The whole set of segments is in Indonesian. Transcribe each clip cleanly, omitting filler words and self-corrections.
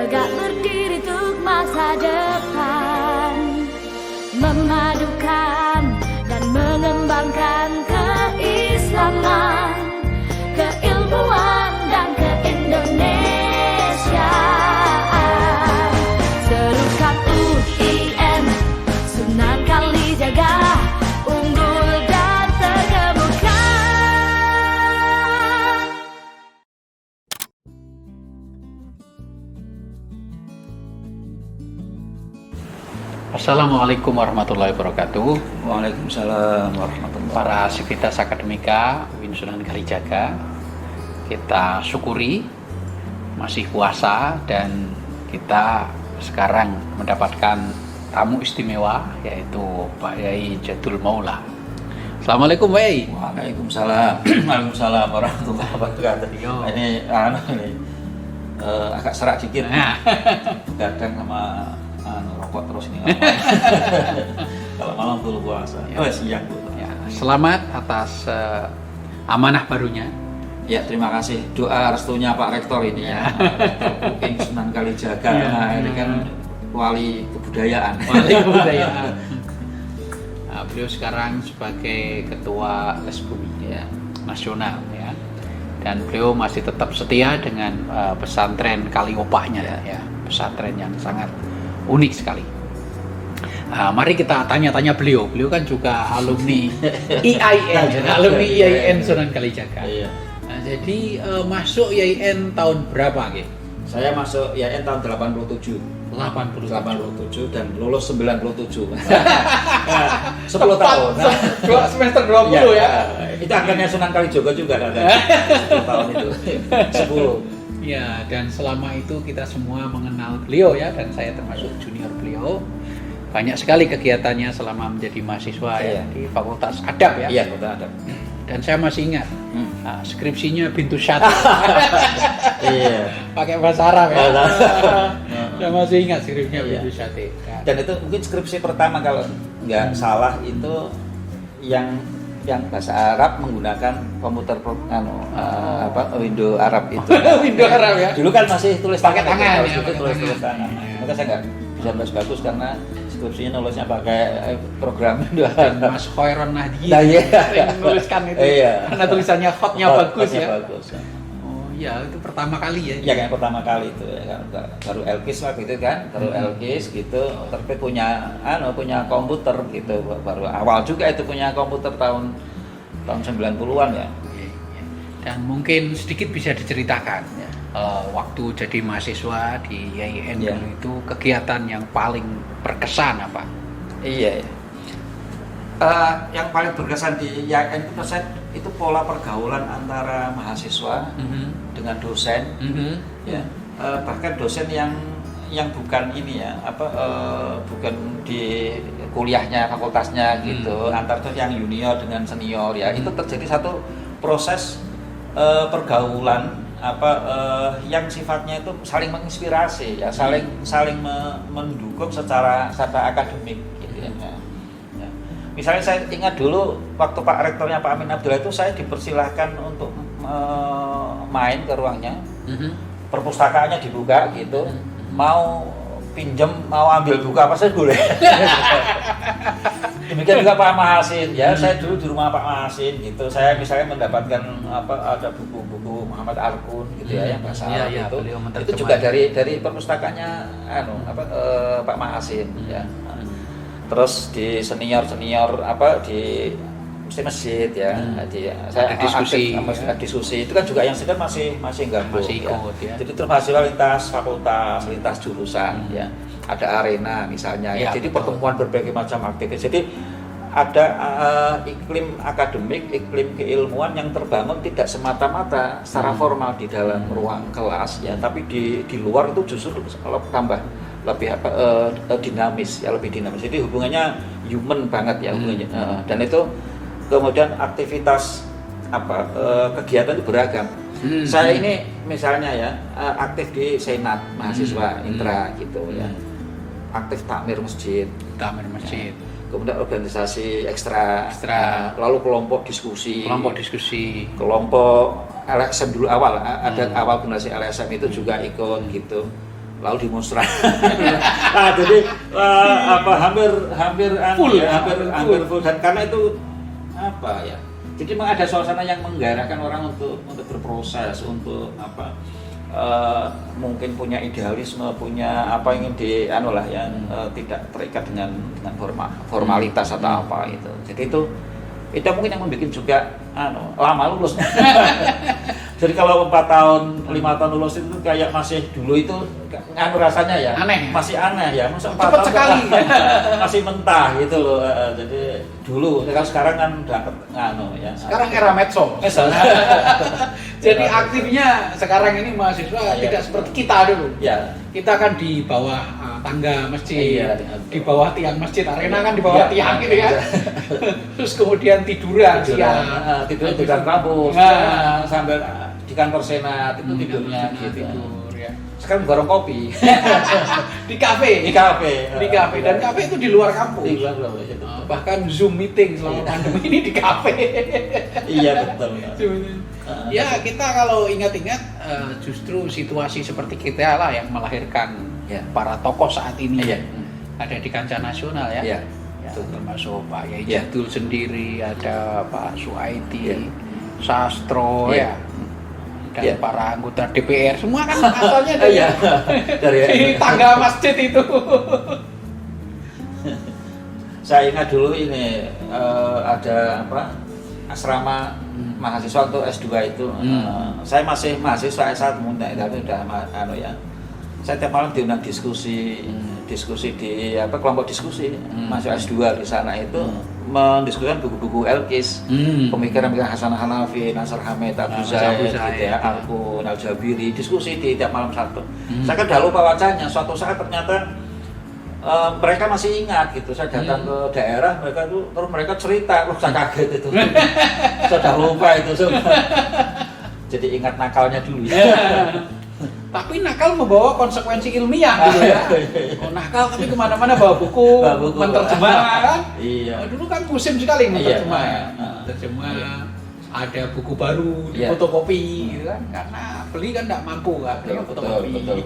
tegak berdiri untuk masa depan, memadukan dan mengembangkan keislaman, keilmuan dan keindonesiaan. Serukan UIN, Sunan Kalijaga, unggul dan terkemuka. Assalamualaikum warahmatullahi wabarakatuh. Waalaikumsalam warahmatullahi wabarakatuh. Para sivitas akademika UIN Sunan Kalijaga, kita syukuri masih puasa dan kita sekarang mendapatkan tamu istimewa, yaitu Pak Yai Jadul Maula. Assalamualaikum Pak Yai. Waalaikumsalam. Waalaikumsalam warahmatullahi wabarakatuh. Ini agak serak dikit. Kadang sama rokok terus ini. Kalau malam dulu puasa. Siang dulu. Ya, selamat atas amanah barunya. Ya, terima kasih doa restunya Pak Rektor ini ya. Rektor UIN Sunan Kalijaga. Nah, ini kan wali kebudayaan. Wali kebudayaan. Nah, beliau sekarang sebagai ketua Lesbumi ya, nasional ya. Dan beliau masih tetap setia dengan pesantren Kaliopahnya ya, pesantren yang sangat unik sekali. Nah, mari kita tanya-tanya beliau. Beliau kan juga alumni IAIN, alumni IAIN Sunan Kalijaga. Iya. Nah, jadi masuk IAIN tahun berapa, Ge? Saya masuk IAIN tahun 87 dan lulus 97. 10 tahun. Semester 20 ya. Itu angkanya Sunan Kalijaga juga ada. 10 tahun itu. 10. Ya, dan selama itu kita semua mengenal beliau ya, dan saya termasuk junior beliau. Banyak sekali kegiatannya selama menjadi mahasiswa ya, di Fakultas Adab ya. Iya, Fakultas Adab. Dan saya masih ingat skripsinya Bintu Syati. Iya. Pakai bahasa Arab ya. Saya masih ingat skripsinya Bintu Syati. Dan itu mungkin skripsi pertama kalau nggak salah itu yang bahasa Arab menggunakan komputer window Arab itu. Window Arab ya. Dulu kan masih tulis pakai tangan ya, itu tulis tangan. Maka saya nggak bisa bagus karena skripsinya nulisnya pakai program window Arab. Mas Khairon Nahdi menuliskan itu. Iya. Karena tulisannya hotnya bagus ya. Bagus. Oh iya, itu pertama kali ya. Iya, kayak pertama kali itu ya, baru Elkis lah gitu kan, baru Elkis gitu, tapi punya komputer gitu, baru awal juga itu punya komputer tahun 90-an ya. Dan mungkin sedikit bisa diceritakan ya, waktu jadi mahasiswa di IAIN dulu itu kegiatan yang paling berkesan apa? Iya. Yang paling berkesan di IAIN itu pola pergaulan antara mahasiswa dengan dosen, ya. Bahkan dosen yang bukan ini ya, bukan di kuliahnya, fakultasnya gitu, antara yang junior dengan senior ya, itu terjadi satu proses pergaulan yang sifatnya itu saling menginspirasi ya, saling mendukung secara akademik gitu ya. Misalnya saya ingat dulu waktu Pak Rektornya Pak Amin Abdullah itu saya dipersilahkan untuk main ke ruangnya, perpustakaannya dibuka gitu, mau pinjam, mau ambil buku apa saja boleh. Demikian juga Pak Mahasin ya, saya dulu di rumah Pak Mahasin gitu, saya misalnya mendapatkan ada buku-buku Muhammad Arkun gitu ya, yang bahasa Arab itu juga dari perpustakaannya Pak Mahasin ya. Terus di senior di masjid ya, saya diskusi itu kan juga yang sedang masih gabung ya. Jadi terus mahasiswa lintas fakultas, lintas jurusan ya, ada arena misalnya ya, jadi pertemuan berbagai macam aktivitas. Jadi ada iklim akademik, iklim keilmuan yang terbangun tidak semata-mata secara formal di dalam ruang kelas ya, tapi di luar itu justru tambah lebih dinamis ya, lebih dinamis. Jadi hubungannya human banget ya hubungannya. Dan itu kemudian aktivitas kegiatan itu beragam. Saya ini misalnya ya aktif di senat mahasiswa intra gitu ya, aktif takmir masjid ya. Kemudian organisasi ekstra, lalu kelompok diskusi, kelompok LSM dulu awal, ada awal generasi LSM itu juga ikut gitu. lalu di Musra. Nah, jadi hampir full dan karena itu apa ya? Jadi memang ada suasana yang menggerakkan orang untuk berproses, untuk mungkin punya idealisme, punya apa yang ingin yang tidak terikat dengan formalitas atau apa itu. Jadi itu mungkin yang membuat juga lama lulus. Jadi kalau 4 tahun, 5 tahun lulus itu kayak masih dulu itu rasanya ya aneh. Masih aneh ya. Masa 4 cepat tahun sekali. masih mentah gitu loh. Jadi dulu, kalau sekarang kan udah ya. Sekarang era medsos. Jadi aktifnya sekarang ini mahasiswa tidak seperti kita dulu. Ya. Kita kan di bawah tangga masjid, Iya, di bawah tiang masjid, arena kan di bawah Iya, tiang gitu ya. iya. Terus kemudian tiduran siang. Tidur di kampus, Nah. sambil di kantor senat itu tidurnya gitu. Tidur ya. Sekarang gorong kopi Di kafe. di kafe. Dan kafe itu di luar kampus. Di luar itu. Bahkan Zoom meeting selama pandemi ini di kafe. Iya betul. Ya kita kalau ingat-ingat justru situasi seperti kita lah yang melahirkan Ya. para tokoh saat ini. Iya. Ada di kancah nasional ya. Iya. Ya, termasuk Pak Yai Ya. Jadul sendiri, ada Pak Suaidi, Ya. Sastro Ya. dan Ya. para anggota DPR semua kan asalnya dari, Iya. Dari di tangga masjid itu. Saya ingat dulu ini ada asrama mahasiswa untuk S2 itu. Saya masih mahasiswa S1 tapi udah ya. Saya tiap malam diundang diskusi di kelompok diskusi masuk S2 di sana itu mendiskusikan buku-buku Elkis, pemikiran-pemikiran Hasan Hanafi, Nasr Hamid, Abu Zaid, gitu ya, Al-Qun, Al-Jabiri, diskusi di tiap malam satu. Saya kan udah lupa wajahnya, suatu saat ternyata mereka masih ingat gitu. Saya datang ke daerah mereka tuh, terus mereka cerita, saya kaget itu. Saya udah lupa itu semua. Jadi ingat nakalnya dulu ya. Tapi nakal membawa konsekuensi ilmiah gitu ya. Oh, nakal tapi kemana-mana bawa buku, menterjemah kan? Iya. Dulu kan musim sekali menterjemah Iya. ya. Terjemah, ada buku baru di Iya. fotokopi gitu kan. Karena beli kan nggak mampu kan, beli fotokopi. Betul.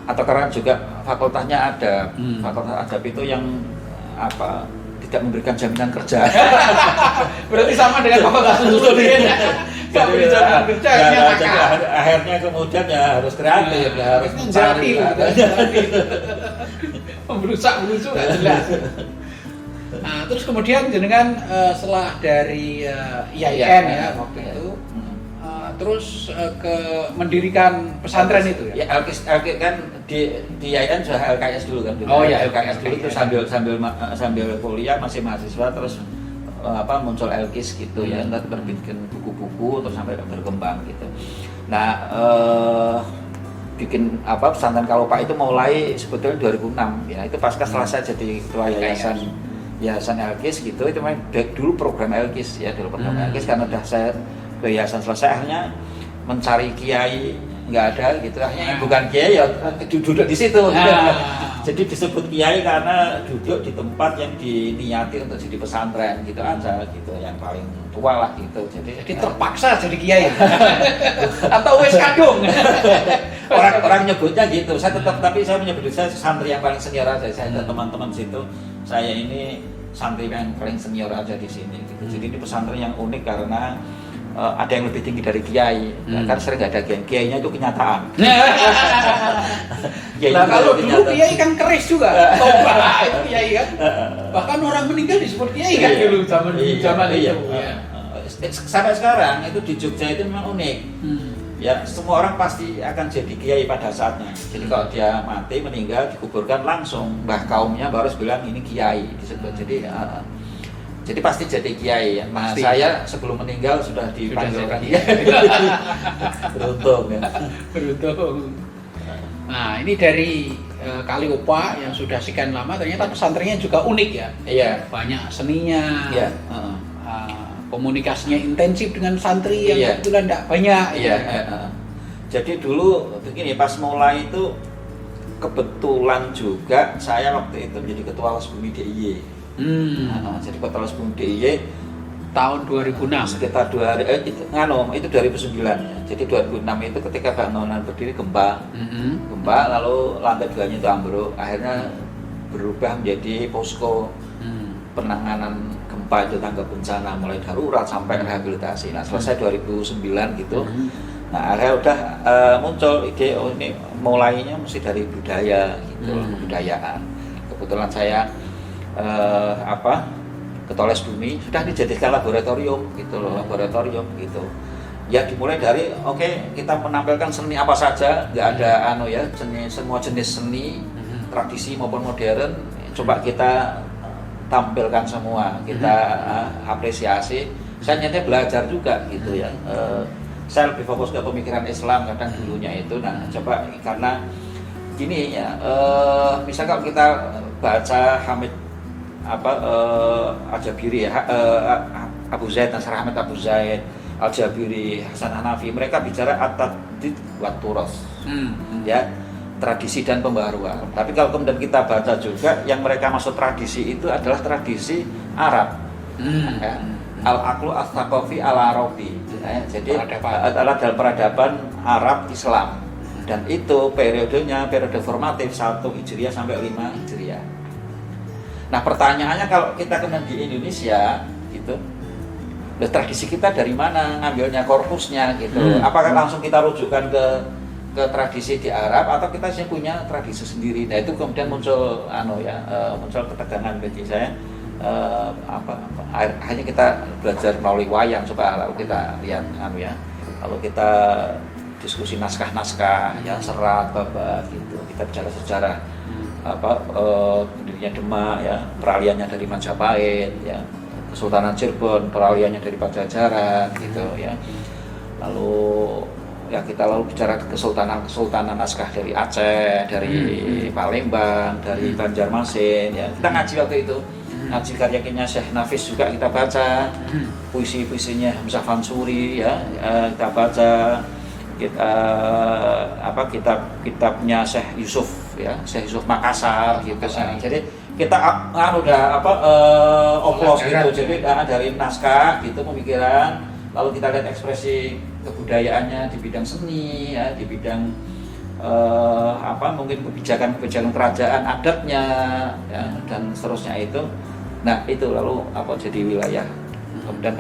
Atau karena juga fakultasnya ada, fakultas adab itu yang tidak memberikan jaminan kerja. Berarti sama dengan fakultas Unsudin. Gak beri jaminan kerja, jadi akhirnya kemudian ya harus kreatif, ya harus mencari. Berusak gak jelas. Nah, terus kemudian jenengan setelah dari IAIN ya waktu itu, terus ke mendirikan pesantren itu ya? Ya LKS kan di IAIN sudah LKS dulu kan. Oh iya, LKS dulu itu sambil kuliah masih mahasiswa terus muncul LKIS gitu ya, terbitkan buku-buku terus sampai berkembang gitu. Nah, bikin pesantren Kalopak itu mulai sebetulnya 2006 ya, itu pasca setelah saya jadi ketua yayasan LKIS gitu. Itu memang dulu program LKIS ya, LKIS karena udah saya ke yayasan selesai akhirnya mencari kiai nggak ada gitu, akhirnya yang bukan kiai ya duduk di situ. Jadi disebut kiai karena duduk di tempat yang diniati untuk jadi pesantren gitu aja gitu, yang paling tua lah gitu. Jadi terpaksa jadi kiai atau wes kadung. orang nyebutnya gitu. Saya tetap, tapi saya menyebut saya santri yang paling senior aja. Saya ada teman-teman situ, saya ini santri yang paling senior aja di sini gitu. Jadi ini pesantren yang unik karena ada yang lebih tinggi dari kiai, kan sering nggak ada kiainya itu kenyataan. Nah kalau dulu kiai kan keris juga, toba itu kiai kan, bahkan orang meninggal disebut kiai kan dulu zaman itu. Sampai sekarang itu di Jogja itu memang unik. Ya semua orang pasti akan jadi kiai pada saatnya. Jadi kalau dia mati meninggal dikuburkan langsung, mbah kaumnya baru bilang ini kiai disebut. Jadi pasti jadi kiai. Nah, saya sebelum meninggal sudah dipanggil kiai. Beruntung ya. Beruntung. Nah, ini dari Kalopak yang sudah sekian lama, ternyata pesantrennya juga unik ya. Iya. Banyak seninya. Iya. Komunikasinya intensif dengan santri yang kebetulan tidak banyak. Iya. Jadi dulu begini, pas mulai itu kebetulan juga saya waktu itu menjadi ketua Lesbumi DIY. Jadi ketua Lesbumi DIY tahun 2006. sekitar itu 2009 ya. Jadi 2006 itu ketika bangunan berdiri gempa, lalu lantai 2-nya itu ambruk, akhirnya berubah menjadi posko penanganan gempa itu, tangga bencana mulai darurat sampai rehabilitasi. Nah selesai 2009 gitu. Nah akhirnya udah muncul ide, oh ini mulainya mesti dari budaya gitu, kebudayaan. Kebetulan saya Ketoles Bumi sudah dijadikan laboratorium gitu loh, laboratorium gitu. Ya dimulai dari kita menampilkan seni apa saja, nggak ada semua jenis seni, tradisi maupun modern, coba kita tampilkan semua, kita apresiasi. Saya nyatanya belajar juga gitu ya. Saya lebih fokus ke pemikiran Islam kadang dulunya itu. Nah coba karena gini ya, misal kalau kita baca Hamid Al-Jabiri ya, Abu Zaid, Nasr Ahmad Abu Zaid, Al-Jabiri, Hasan Hanafi, mereka bicara at-tadid wa turas, ya, tradisi dan pembaruan. Tapi kalau kemudian kita baca juga yang mereka maksud tradisi itu adalah tradisi Arab, ya. Al-aqlu as-saqafi al-arabi, ya. Jadi adalah dalam peradaban Arab Islam, dan itu periodenya periode formatif 1 Hijriah sampai 5 Hijriah. Nah pertanyaannya kalau kita kemudian di Indonesia gitu, tradisi kita dari mana ngambilnya, korpusnya gitu? Apakah langsung kita rujukan ke tradisi di Arab atau kita sih punya tradisi sendiri? Nah itu kemudian muncul muncul ketegangan bagi saya. Hanya kita belajar melalui wayang, coba lalu kita lihat kalau kita diskusi naskah-naskah ya, serat, babat gitu, kita bicara sejarah pendirinya Demak ya, peralihannya dari Majapahit ya, Kesultanan Cirebon, peralihannya dari Pajajaran gitu ya. Lalu ya kita bicara kesultanan naskah dari Aceh, dari Palembang, dari Banjarmasin ya. Kita ngaji waktu itu. Ngaji karya-karyanya Syekh Nafis juga kita baca. Puisi-puisinya Hamzah Fansuri ya, kita baca. Kitabnya Syekh Yusuf ya, Syekh Yusuf Makassar gitu. Jadi kita udah oplos gitu. Jadi dari naskah gitu, pemikiran, lalu kita lihat ekspresi kebudayaannya di bidang seni ya, di bidang mungkin kebijakan kerajaan, adatnya ya, dan seterusnya itu. Nah itu lalu jadi wilayah. Kemudian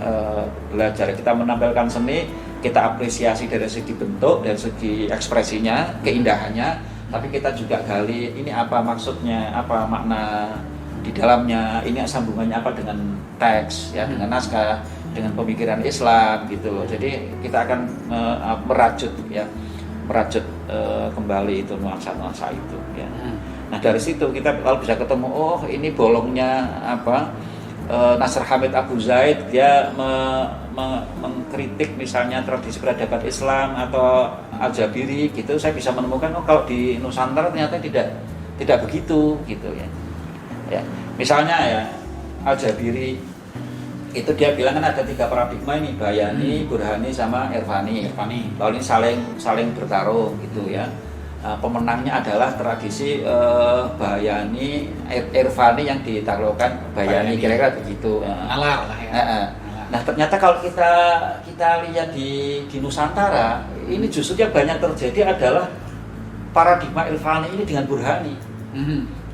belajar kita menampilkan seni, kita apresiasi dari segi bentuk, dari segi ekspresinya, keindahannya, tapi kita juga gali ini apa maksudnya, apa makna di dalamnya, ini sambungannya apa dengan teks ya, dengan naskah, dengan pemikiran Islam gitu loh. Jadi kita akan merajut kembali itu nuansa-nuansa itu ya. Nah dari situ kita lalu bisa ketemu, oh ini bolongnya Nasr Hamid Abu Zaid, dia mengkritik misalnya tradisi peradaban Islam, atau Al-Jabiri gitu. Saya bisa menemukan kalau di Nusantara ternyata tidak begitu gitu ya. Ya misalnya ya Al-Jabiri itu dia bilang kan ada 3 paradigma ini, Bayani, Burhani, sama Irfani. Lalu ini saling bertarung gitu ya. Pemenangnya adalah tradisi Bayani, Irfani yang ditaklukkan Bayani, kira-kira begitu. Nalar lah ya. Nah ternyata kalau kita lihat di Nusantara ini justru yang banyak terjadi adalah paradigma Irfani ini dengan Burhani.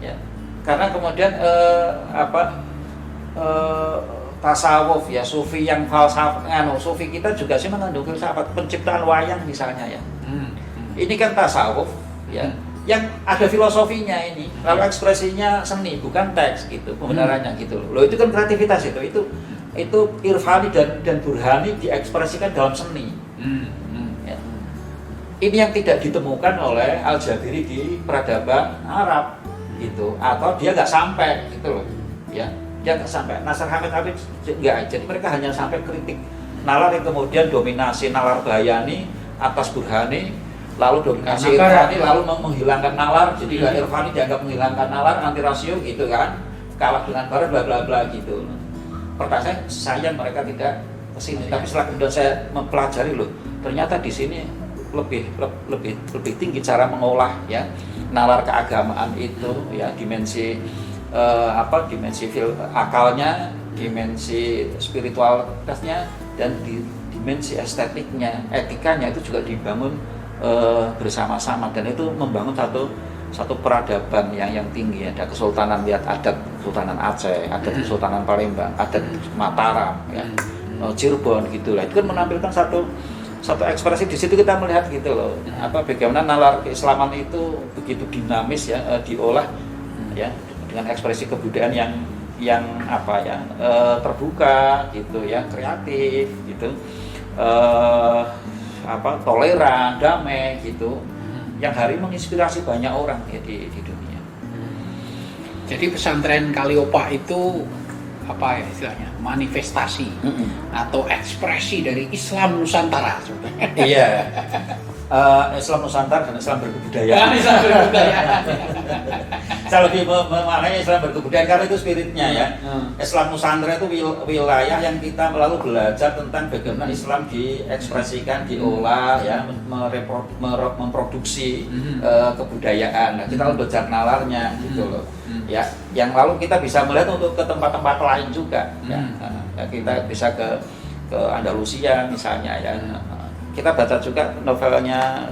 Ya. Karena kemudian tasawuf ya, sufi yang sufi kita juga sih mengandung filsafat, penciptaan wayang misalnya ya. Ini kan tasawuf ya, yang ada filosofinya ini, lalu ekspresinya seni bukan teks gitu, kebenarannya gitu loh. Itu kan kreativitas itu Irfani dan Burhani diekspresikan dalam seni. Ya. Ini yang tidak ditemukan oleh Al-Jabiri di peradaban Arab gitu, atau dia nggak sampai gitu loh ya, dia nggak sampai. Nasr Hamid Abid nggak, jadi mereka hanya sampai kritik nalar yang kemudian dominasi nalar Bayani atas Burhani, lalu dominasi Irfani lalu menghilangkan nalar, jadi Irfani dianggap menghilangkan nalar, anti rasio gitu kan, kalah dengan barat bla bla bla gitu. Pertanyaan saya mereka tidak kesini, tapi setelah kemudian saya mempelajari loh, ternyata di sini lebih tinggi cara mengolah ya nalar keagamaan itu ya, dimensi akalnya dimensi spiritualitasnya dan di dimensi estetiknya, etikanya itu juga dibangun bersama-sama, dan itu membangun satu peradaban yang tinggi. Ada kesultanan, lihat adat Kesultanan Aceh, adat Kesultanan Palembang, adat Mataram, ya, Cirebon gitulah. Itu kan menampilkan satu ekspresi. Di situ kita melihat gitu loh, bagaimana nalar keislaman itu begitu dinamis ya, diolah ya dengan ekspresi kebudayaan yang terbuka gitu ya, kreatif gitu, toleran, damai gitu, yang hari menginspirasi banyak orang ya di dunia. Jadi pesantren Kalliopa itu apa ya istilahnya, manifestasi atau ekspresi dari Islam Nusantara sebenarnya. Iya. Islam Nusantara dan Islam berkebudayaan. Islam berkebudayaan. Saya lebih memaknai Islam berkebudayaan karena itu spiritnya ya. Islam Nusantara itu wilayah yang kita lalu belajar tentang bagaimana Islam diekspresikan, diolah ya, memproduksi kebudayaan. Nah, kita lalu belajar nalarnya gitu loh. Ya, yang lalu kita bisa melihat untuk ke tempat-tempat lain juga. Ya, kita bisa ke Andalusia misalnya ya. Kita baca juga novelnya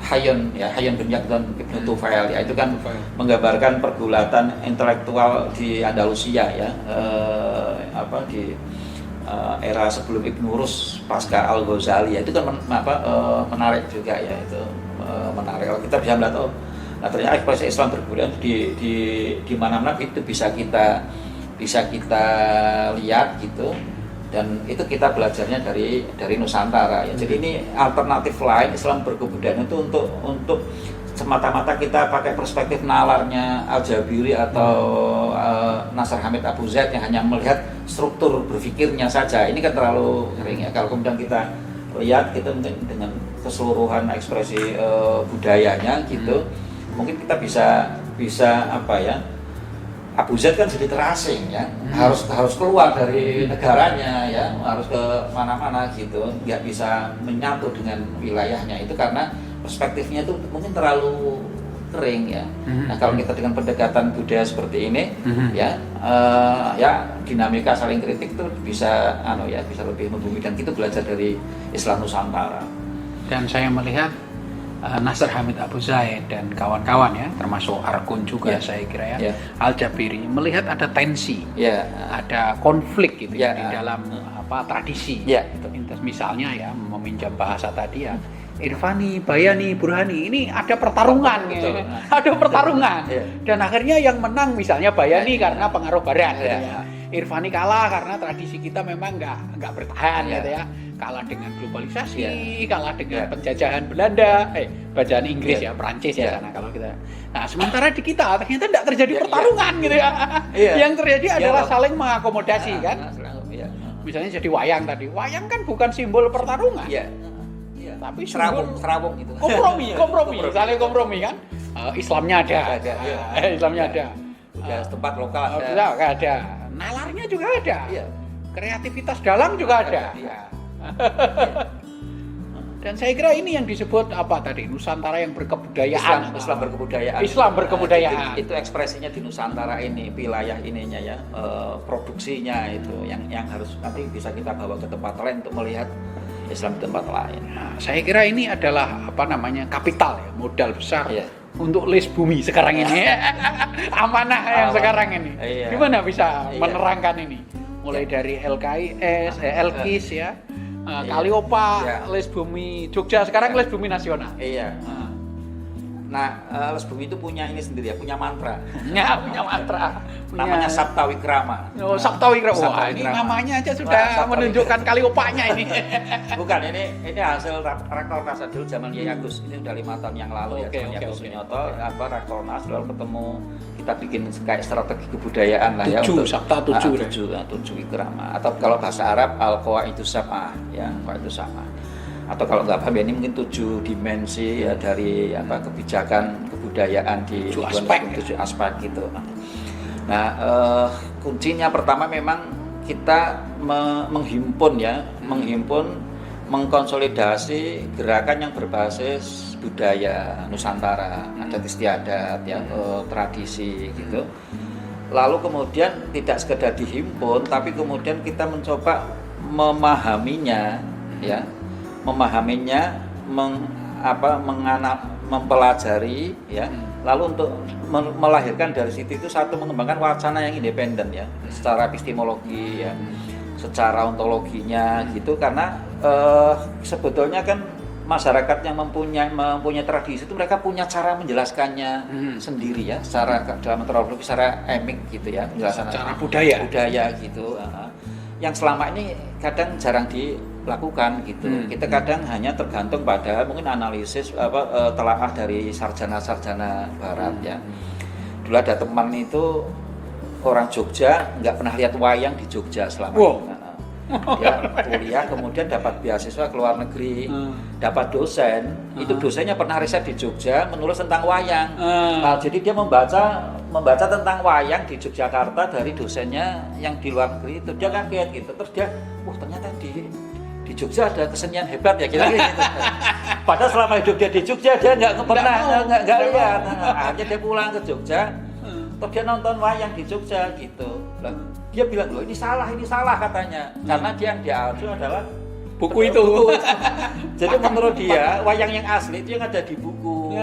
Hayyan bin Yaqdhan Ibnu Tufail ya, itu kan menggambarkan pergulatan intelektual di Andalusia ya, di era sebelum Ibnu Rus pasca Al-Ghazali ya, itu kan menarik juga ya, itu menarik. Kita bisa melihat ternyata ekspresi Islam berbudaya di mana-mana itu bisa kita lihat gitu. Dan itu kita belajarnya dari Nusantara ya. Jadi ini alternatif lain Islam berkebudayaan itu untuk semata-mata kita pakai perspektif nalarnya Al-Jabiri atau Nasr Hamid Abu Zaid yang hanya melihat struktur berpikirnya saja. Ini kan terlalu sering ya. Kalau kemudian kita lihat gitu dengan keseluruhan ekspresi budayanya gitu, mungkin kita bisa Abu Zaid kan jadi terasing ya, harus keluar dari negaranya ya, harus ke mana-mana gitu, nggak bisa menyatu dengan wilayahnya. Itu karena perspektifnya itu mungkin terlalu kering ya. Nah, kalau kita dengan pendekatan budaya seperti ini ya dinamika saling kritik itu bisa bisa lebih membumi, dan kita belajar dari Islam Nusantara. Dan saya melihat Nasr Hamid Abu Zaid dan kawan-kawan ya, termasuk Arkun juga saya kira ya, Al-Jabiri melihat ada tensi, ada konflik gitu di dalam tradisi. Gitu. Misalnya ya, meminjam bahasa tadi ya, Irfani, Bayani, Burhani, ini ada pertarungan, ada pertarungan. Dan akhirnya yang menang misalnya Bayani karena pengaruh Barat, gitu ya. Irfani kalah karena tradisi kita memang nggak bertahan, gitu ya. Kalah dengan globalisasi, kalah dengan penjajahan Belanda, bacaan Inggris ya, Prancis ya, karena kalau kita. Nah, sementara di kita ternyata tidak terjadi pertarungan gitu ya. Yang terjadi adalah saling mengakomodasi kan. Misalnya jadi wayang tadi, wayang kan bukan simbol pertarungan. Tapi serawung gitu. Kompromi, saling kompromi kan. Islamnya ada. Islamnya ada. Tempat lokal ada. Nalarnya juga ada. Kreativitas dalang juga ada. Dan saya kira ini yang disebut Nusantara yang berkebudayaan. Islam berkebudayaan. Itu ekspresinya di Nusantara ini, wilayah ininya ya, produksinya itu yang harus nanti bisa kita bawa ke tempat lain untuk melihat Islam di tempat lain. Nah, saya kira ini adalah kapital ya, modal besar untuk list bumi sekarang ini. Amanah yang sekarang ini. Gimana bisa menerangkan ini? Mulai dari LKIS, LKIS ya. Kalliopa, les bumi Jogja, sekarang les bumi nasional. Nah, les bumi itu punya ini sendiri ya, punya mantra. Punya mantra. Namanya Saptawikrama. Saptawikrama. Wah, ini namanya aja sudah menunjukkan Kalliopanya ini. Bukan, ini hasil Rakornas dulu zaman Kiai Agus. Ini udah 5 tahun yang lalu ya, Agus Sunyoto, Rakornas lalu ketemu, kita bikin kayak strategi kebudayaan lah ya, untuk Sabta 7 Wikrama, atau kalau bahasa Arab Al-Qawaidus Sab'ah ya, Qawaidus Sab'ah. Atau kalau nggak paham ya, ini mungkin 7 dimensi ya dari kebijakan kebudayaan di 7 aspek gitu. Nah, kuncinya pertama memang kita menghimpun mengkonsolidasi gerakan yang berbasis budaya Nusantara, adat istiadat ya, tradisi gitu. lalu kemudian tidak sekedar dihimpun, tapi kemudian kita mencoba memahaminya, ya, mempelajari, ya, lalu untuk melahirkan dari situ itu satu mengembangkan wacana yang independen, ya, secara epistemologi, ya, secara ontologinya gitu, karena sebetulnya kan masyarakat yang mempunyai tradisi itu mereka punya cara menjelaskannya sendiri, ya, secara dalam antropologi, secara emik gitu, ya, penjelasan secara budaya gitu, yang selama ini kadang jarang dilakukan gitu. Kita kadang hanya tergantung pada mungkin analisis telaah dari sarjana-sarjana barat, ya. Dulu ada teman itu orang Jogja, nggak pernah lihat wayang di Jogja selama ini. Dia kuliah, kemudian dapat beasiswa ke luar negeri, dapat dosen, itu dosennya pernah riset di Jogja, menulis tentang wayang. Nah, jadi dia membaca tentang wayang di Yogyakarta dari dosennya yang di luar negeri, itu dia kaget gitu. Terus dia, wah ternyata di Jogja ada kesenian hebat, ya, kira-kira gitu. Padahal selama hidup dia di Jogja dia nggak lihat. Akhirnya dia pulang ke Jogja, terus dia nonton wayang di Jogja gitu. Dia bilang, loh ini salah katanya, karena dia yang diacu adalah buku itu. Jadi menurut dia wayang yang asli itu yang ada di buku.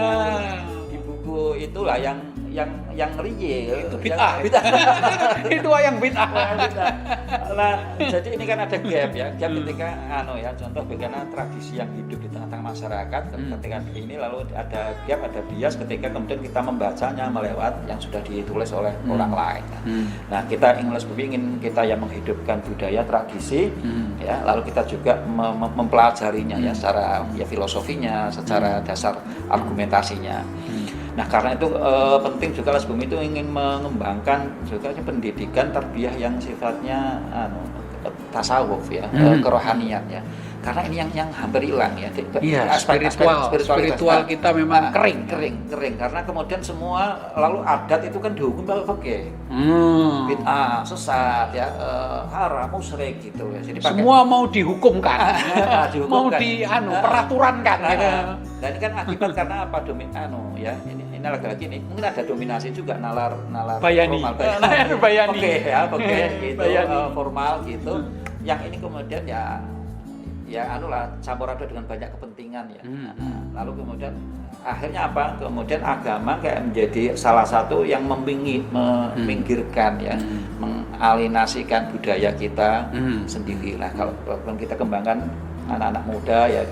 Di buku itulah yang real. Itu bid'ah. Itu wayang bid'ah. Nah, jadi ini kan ada gap, ya. Gap ketika ya, contoh bagaimana tradisi yang hidup di tengah-tengah masyarakat, ketika ini lalu ada gap, ada bias ketika kemudian kita membacanya melewat yang sudah ditulis oleh orang lain. Nah, kita ingin kita yang menghidupkan budaya tradisi, ya, lalu kita juga mempelajarinya, ya, secara ya filosofinya, secara dasar argumentasinya. Nah, karena itu penting juga Las Bumi itu ingin mengembangkan juga pendidikan tarbiyah yang sifatnya tasawuf, ya, kerohanian, ya. Karena ini yang hampir hilang, ya. Iya, spiritual kita memang kering. Karena kemudian semua lalu adat itu kan dihukum pakai fikih. Bid'ah, sesat, ya, haram, musyrik gitu, ya. Jadi semua mau dihukumkan. Mau peraturankan, gitu. Dan ini kan akibat karena apa? Ya, ini lagi-lagi ini mungkin ada dominasi juga nalar bayani. Oke, gitu, formal gitu. Yang ini kemudian ya campur aduk dengan banyak kepentingan, ya. Lalu kemudian akhirnya apa? Kemudian agama kayak menjadi salah satu yang meminggirkan, ya, mengalinasikan budaya kita sendiri. Nah, kalau kita kembangkan anak-anak muda, ya,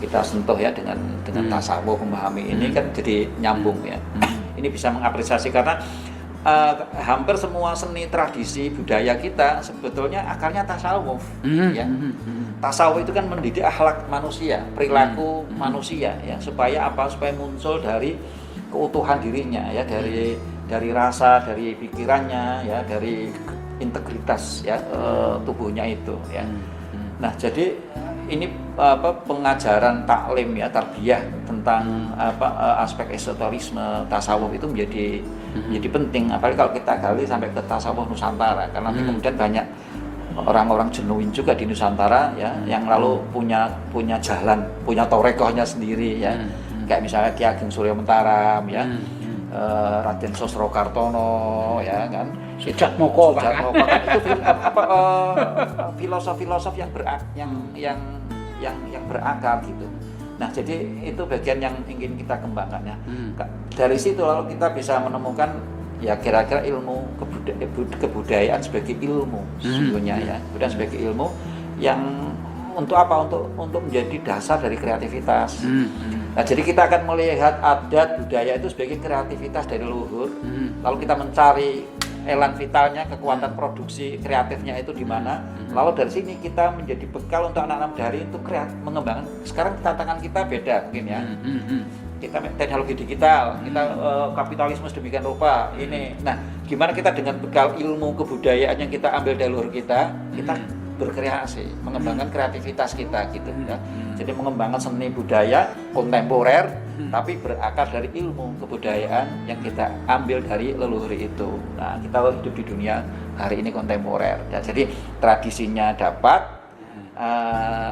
kita sentuh, ya, dengan tasawuf, memahami ini kan jadi nyambung, ya. Ini bisa mengapresiasi karena hampir semua seni tradisi budaya kita sebetulnya akarnya tasawuf, ya. Tasawuf itu kan mendidik akhlak manusia, perilaku manusia, ya, supaya muncul dari keutuhan dirinya, ya, dari rasa, dari pikirannya, ya, dari integritas, ya, tubuhnya itu, ya. Nah, jadi ini pengajaran taklim, ya, tarbiyah tentang aspek esoterisme tasawuf itu menjadi penting, apalagi kalau kita gali sampai ke tasawuf Nusantara, karena nanti kemudian banyak orang-orang jenuin juga di Nusantara, ya, yang lalu punya jalan, punya torekohnya sendiri, ya. Kayak misalnya Ki Ageng Surya Mentaram, ya, Raden Sosro Kartono, ya kan, Sujat Moko kan itu filosof yang berakar gitu. Nah, jadi itu bagian yang ingin kita kembangkan, ya. Dari situ lalu kita bisa menemukan, ya, kira-kira ilmu kebudayaan sebagai ilmu sesungguhnya, ya, kemudian sebagai ilmu yang untuk apa? Untuk menjadi dasar dari kreativitas. Nah, jadi kita akan melihat adat budaya itu sebagai kreativitas dari leluhur, lalu kita mencari elan vitalnya, kekuatan produksi kreatifnya itu di mana, lalu dari sini kita menjadi bekal untuk anak-anak dari itu mengembangkan. Sekarang tantangan kita beda mungkin, ya. Kita teknologi digital, kita kapitalisme sedemikian rupa ini. Nah, gimana kita dengan bekal ilmu kebudayaan yang kita ambil dari leluhur kita berkreasi, mengembangkan kreativitas kita gitu, ya. Jadi mengembangkan seni budaya kontemporer tapi berakar dari ilmu kebudayaan yang kita ambil dari leluhur itu. Nah, kita hidup di dunia hari ini kontemporer, ya. Jadi tradisinya dapat,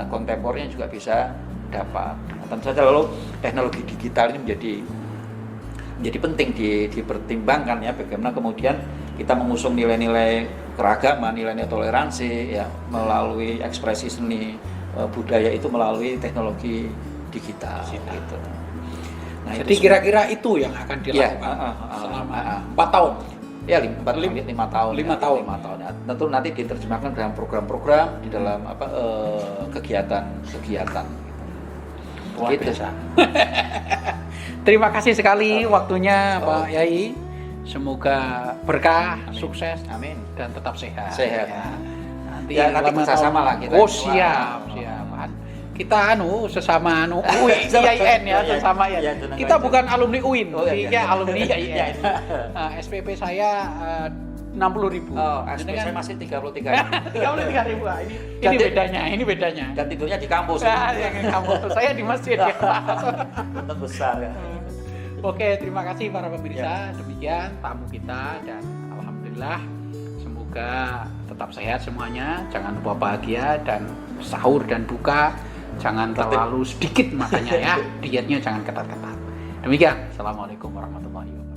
kontemporernya juga bisa dapat. Tentu saja lalu teknologi digital ini menjadi penting dipertimbangkan, ya, bagaimana kemudian kita mengusung nilai-nilai keragaman, nilai-nilai toleransi ya melalui ekspresi seni budaya itu melalui teknologi digital gitu. Nah, jadi kira-kira itu yang akan dilakukan selama 4 tahun. Ya 5 tahun. 5 tahun. Ya. Tentu nanti diterjemahkan dalam program-program di dalam kegiatan-kegiatan. Luar biasa. Terima kasih sekali waktunya Pak Yai. Semoga berkah, sukses, amin, dan tetap sehat. Sehat. Ya. Nanti kerjasama lah kita. Oh siap. Kita sesama IAIN ya, sesama ya. Kita bukan alumni UIN, ya alumni IAIN. SPP saya 60.000. Oh, SPP saya masih 33. 33.000. Ini bedanya. Dan tidurnya di kampus. Di kampus. Saya di masjid ya. Betul besar ya. Oke, terima kasih para pemirsa. Demikian tamu kita dan alhamdulillah semoga tetap sehat semuanya. Jangan lupa bahagia dan sahur dan buka jangan terlalu sedikit makanya ya. Dietnya jangan ketat-ketat. Demikian. Assalamualaikum warahmatullahi wabarakatuh.